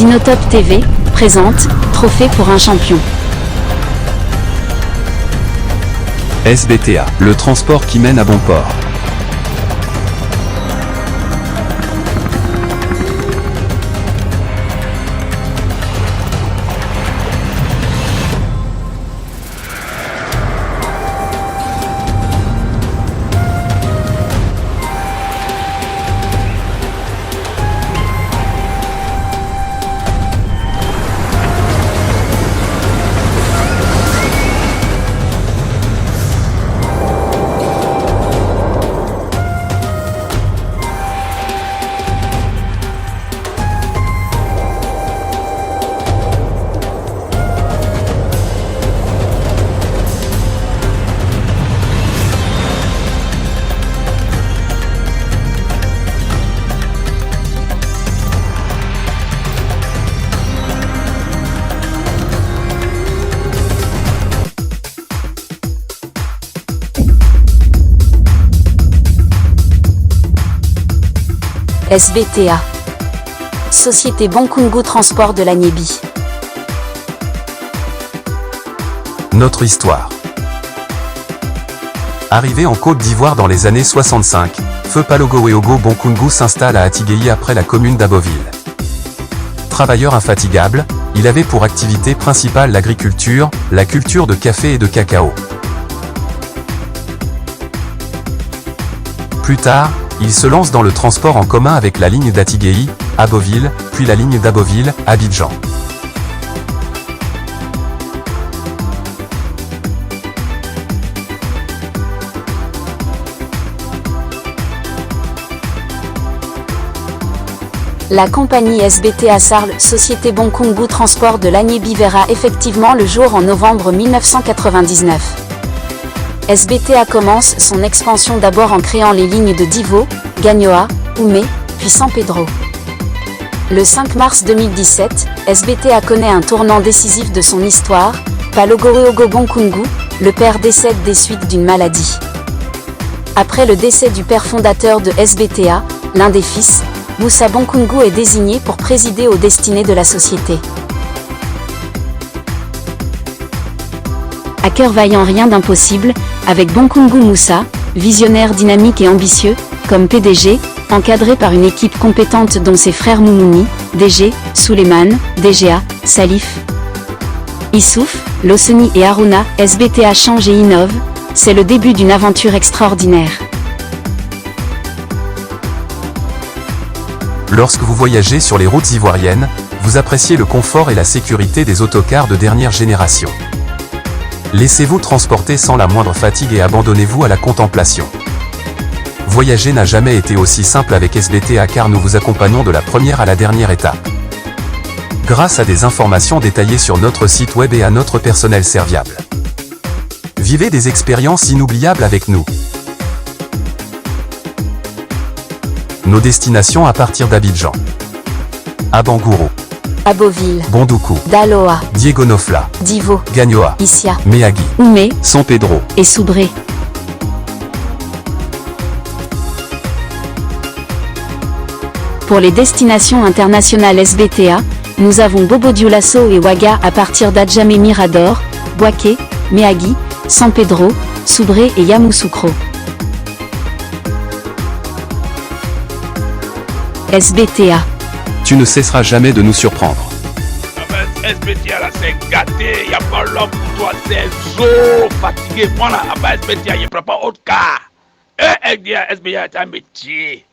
Dinotop TV présente Trophée pour un champion. SBTA, le transport qui mène à bon port. SBTA. Société Bonkungu Transport de la Niébi. Notre histoire. Arrivé en Côte d'Ivoire dans les années 65, Feu Palogoweogo Bonkungu s'installe à Atigei après la commune d'Aboville. Travailleur infatigable, il avait pour activité principale l'agriculture, la culture de café et de cacao. Plus tard, il se lance dans le transport en commun avec la ligne d'Atigei, Aboville, puis la ligne d'Aboville, Abidjan. La compagnie SBTA Sarl, Société Bonkungu Transport de la Niébi verra effectivement le jour en novembre 1999. SBTA commence son expansion d'abord en créant les lignes de Divo, Gagnoa, Oumé, puis San Pedro. Le 5 mars 2017, SBTA connaît un tournant décisif de son histoire. Palogoweogo Bonkungu, le père décède des suites d'une maladie. Après le décès du père fondateur de SBTA, l'un des fils, Moussa Bonkungu est désigné pour présider aux destinées de la société. À cœur vaillant, rien d'impossible, avec Bonkungu Moussa, visionnaire dynamique et ambitieux, comme PDG, encadré par une équipe compétente dont ses frères Moumouni, DG, Souleymane, DGA, Salif, Issouf, Loseni et Haruna, SBTA change et innove, c'est le début d'une aventure extraordinaire. Lorsque vous voyagez sur les routes ivoiriennes, vous appréciez le confort et la sécurité des autocars de dernière génération. Laissez-vous transporter sans la moindre fatigue et abandonnez-vous à la contemplation. Voyager n'a jamais été aussi simple avec SBTA car nous vous accompagnons de la première à la dernière étape. Grâce à des informations détaillées sur notre site web et à notre personnel serviable. Vivez des expériences inoubliables avec nous. Nos destinations à partir d'Abidjan. Abangourou. Aboville, Bondoukou, Daloa, Diegonofla, Divo, Gagnoa, Issia, Méagui, Oumé San Pedro et Soubré. Pour les destinations internationales SBTA, nous avons Bobo Dioulasso et Ouaga à partir d'Adjamé Mirador, Bouaké, Méagui, San Pedro, Soubré et Yamoussoukro. SBTA. Tu ne cesseras jamais de nous surprendre. SBTA là c'est gâté, y a pas l'homme pour toi, c'est zo fatigué. Moi là, SBTA, il prend pas autre cas. SBTA est un métier.